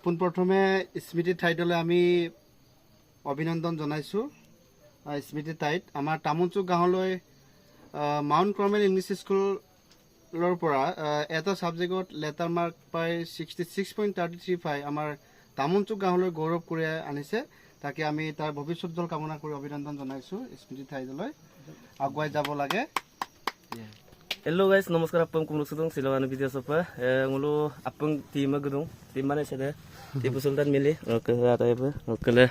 পোনপ্ৰথমে স্মৃতি ঠাইলৈ আমি অভিনন্দন জনাইছোঁ। স্মৃতি ঠাইত আমাৰ তামোলচুক গাঁৱলৈ মাউণ্ট কাৰ্মেল ইংলিছ স্কুলৰ পৰা এটা ছাবজেক্টত লেটাৰ মাৰ্ক পাই 66.33 আমাৰ তামোলচুক গাঁৱলৈ গৌৰৱ কঢ়িয়াই আনিছে। তাকে আমি তাৰ ভৱিষ্যতল কামনা কৰি অভিনন্দন জনাইছোঁ। স্মৃতি ঠাইলৈ আগুৱাই যাব লাগে। Hello guys, namaskar apang kumlusudong silawan video sopa. Ngulu apang tim gedung, tim mana sada? Tipu Sultan Mili. Oke, ada apa? Oke lah.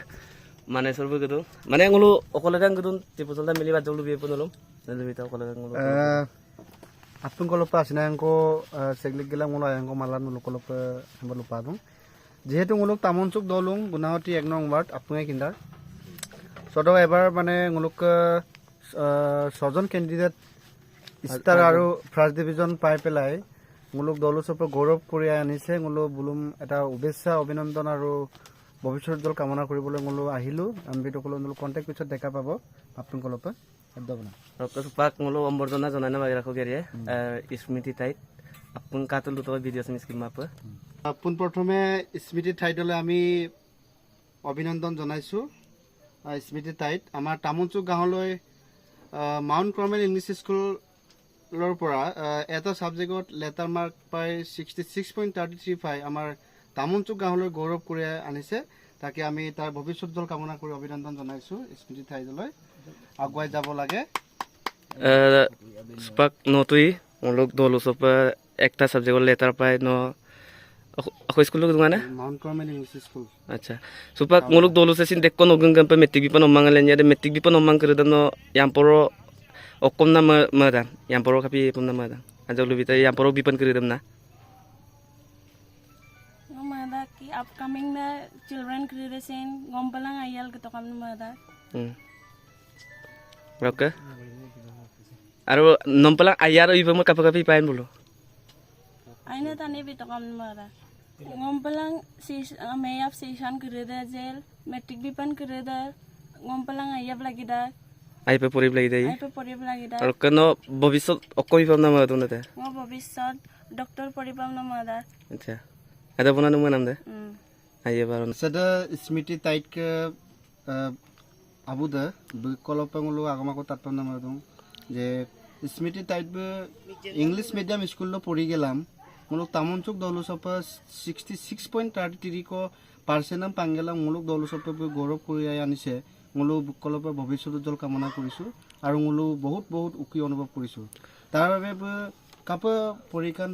Mana sorbu gedung? Mana ngulu okolagang gedung Tipu Sultan Mili bajang lu biar penolong. Lebih tahu okolagang ngulu. Apang kalau pas na angko seglik gila ngulu angko malan ngulu kalau pe hamba lupa dong. Jehetu ngulu Tamunsuk dolung Gunawati 1 nong ward apungnya kindar. Sodo ever মানে ngulu ke 6 জন candidate star আৰু first division পাই পেলাই মুলুক দলসৰ গৌৰৱ কঢ়িয়াই আনিছে। মুলু Blum এটা শুভেচ্ছা অভিনন্দন আৰু ভৱিষ্যতৰ কামনা কৰিবলৈ মুলু আহিলো। আমি তো মুলু কন্টাক্ট পিছত দেখা পাব আপোনালোকৰ পৰা একদম Pak ngulu ombordona zona na magira khogeriye. Smriti tait. Apung katul luto video sini skim apa? পোনপ্ৰথমে স্মৃতি ঠাইলৈ আমি অভিনন্দন জনাইছোঁ। স্মৃতি ঠাইত আমাৰ তামোলচুক গাঁৱলৈ মাউণ্ট কাৰ্মেল ইংলিছ স্কুলৰ পৰা এটা ছাবজেক্টত লেটাৰ মাৰ্ক পাই 66.33 আমাৰ তামোলচুক গাঁৱলৈ গৌৰৱ কঢ়িয়াই আনিছে। তাকে আমি তাৰ ভৱিষ্যতল কামনা কৰি অভিনন্দন জনাইছোঁ। স্মৃতি ঠাইলৈ আগুৱাই যাব লাগে। Pak notui nguluk dolu sopa ekta subject letter pai no aku school lu mana? Mount Carmel English school. Acha. Supak nguluk dolu sesin dekko no genggan pe metik bipan omang alenya de metik bipan omang keredan no yang poro okom na madan yang poro kapi pun na madan. Aja lu bita yang poro bipan keredam na. Mada ki upcoming na children creation gompalang ayal gitu kam mada. Oke. Aru nompalang ayar ibu mo kapi pain bulu. Aina tani bito kam mada. Gompalang si mayap session kereda jel metric bipan kereda gompalang ayap lagi da. Ai pe pori lagi dai. Ay pe porib lagi da. Aru kano bobisot okoi pam na madun na. Ngo bobisot doktor poribam na mada. Acha. Ada puna nu manam de. Aye baron. Sada স্মৃতি টাইটকে আবুদা কলপংলো আগমাকো তাতম নাম দং যে স্মৃতি tight English medium স্কুললো পড়ি গেলাম মুলুক তামুনচুক দলুসপ 66.33 কো পার্সেন্টাম পাঙ্গেলাম মুলুক দলুসপ গৌৰৱ কঢ়িয়াই আনিছে। মুলু কলপ ভৱিষ্যত উজ্জ্বল কামনা কৰিছো আৰু মুলু বহুত বহুত উকি অনুভৱ কৰিছো। তাৰ বাবে কাপ পৰীক্ষান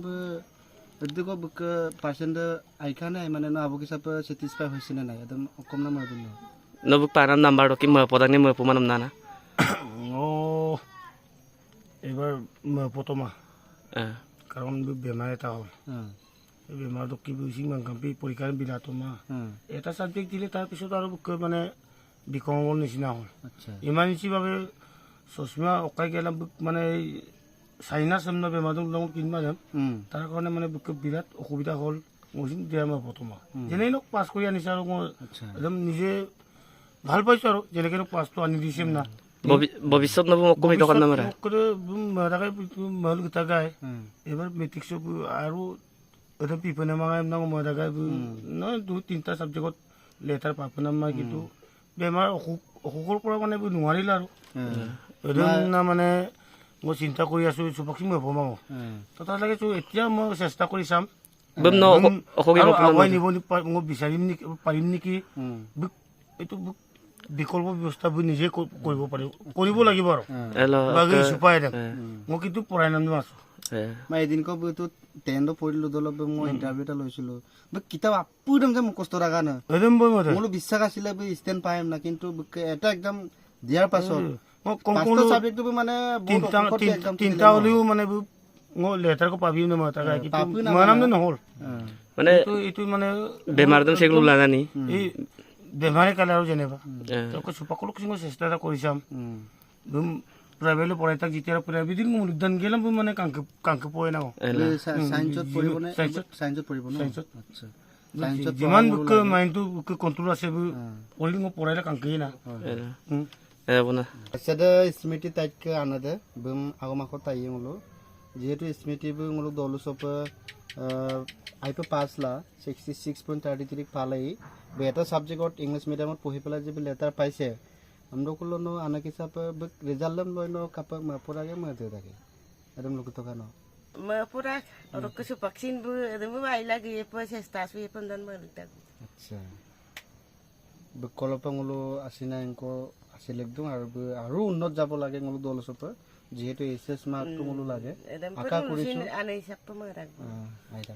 এদিকে বুক পার্সেন্ট আইখানে মানে না আবু কিসাপ স্যাটিসফাই হইছে না নাই একদম কম না মার দিন Nobuk panam number doki mo podang ni mo pumanam nana. Oh, এবার প্রথমা কারণ বেমার এটা হয় বেমার কি বুঝি মাংকাম্পি পরীক্ষার বিলাতো মা এটা সাবজেক্ট দিলে তাৰপিছত আৰু মানে বিকমৰ নিচিনা হয়। ইমাৰ্জেঞ্চিভাৱে চশমা অকাই গেলাম মানে চাইনা চামনা বেমাৰটো লগত কিনবা যাম তাৰ কাৰণে মানে বিৰাট অসুবিধা হ'ল। মচিন দিয়া মই প্ৰথমা যেনেই লোক পাছ কৰি আনিছে আৰু মই একদম নিজে ভাল পাইছো আৰু যেনেকৈ পাছটো আনি দিছিম না Bobisot no mo kumi to kamna mara. মারাগাই মাল গতা গায় এবার মেট্রিক সব আৰু এটা পিপনে মাগাই না মাৰাগাই না 2-3টা সাবজেক্টত লেটাৰ পাপনা মা কিন্তু বেমাৰ অসুখৰ পৰা মানে নোৱাৰিল আৰু এদিন না মানে মই চিন্তা কৰি আছো চবকি মই ভমাও তো তাৰ লাগে এতিয়া মই চেষ্টা কৰি চাম Bum no okogi mo মই নিব মই বিচাৰিম নেকি পাৰিম নেকি এইটো বিকল্প ব্যৱস্থা নিজে কৰিব লাগিব আৰু বাকি উপায় নাই মই কিন্তু পঢ়াই নাম আছো। মই এদিন কবতো 10 পঢ়িলো দলব মই ইন্টাৰভিউ এটা লৈছিলো কিতাপ আপুদম যে মুখস্থ ৰাখা না একদম বই মতে মোলো বিশ্বাস আছিল স্ট্যান্ড পাইম না কিন্তু এটা একদম দিয়াৰ পাছত মই কোন সাবজেক্টটো মানে তিনটা হলিও মানে মই লেটাৰ কো পাবি না মাতা গায় কিন্তু মই নাম নহল মানে এইটো মানে বেমাৰ দম সেগুলো লাগানি এই বেমাৰে কালে আৰু জেনেবা তো সুপাকলো কিছু চেষ্টা এটা কৰি চাম প্রাইভেটে পড়াই তাক যেতিয়া প্রাইভেট দিন উদ্যান গেলাম মানে কাংকে পয় না সায়েন্সত পঢ়িব নে সায়েন্সত পঢ়িব ন আচ্ছা সায়েন্সত যিমান বুক মাইন্ডটো বুক কন্ট্ৰোল আছে পঢ়িলে মই পঢ়াইলে কাংকে না বনা সেদা স্মৃতি টাইটকে আনাদে বম আগমাখত তাইয়ে মুলো যেহেতু স্মৃতি মুলো দলু সপ আইপি পাছ লা 66.33 পালেই বেটা সাবজেক্টত ইংলিশ মিডিয়ামত পঢ়ি পেলাই যে লেটাৰ পাইছে আমলোকলনো আনা কিসাপ রেজাল্ট লইনো কাপক মাপুরাগে মতে থাকে এরম লোক তো কেন Mapura, orang kesu vaksin bu, ada bu ay lagi apa sestas bu pendan balik. আচ্ছা কলপাঙলো আসিনা এংকো আছিল একদম আৰু উন্নত যাব লাগে ngolo দল সপ যেহেতু এসএস মাৰ্ক তো ngolo লাগে Ada আকা কৰিছো aneh siapa marah. আইতা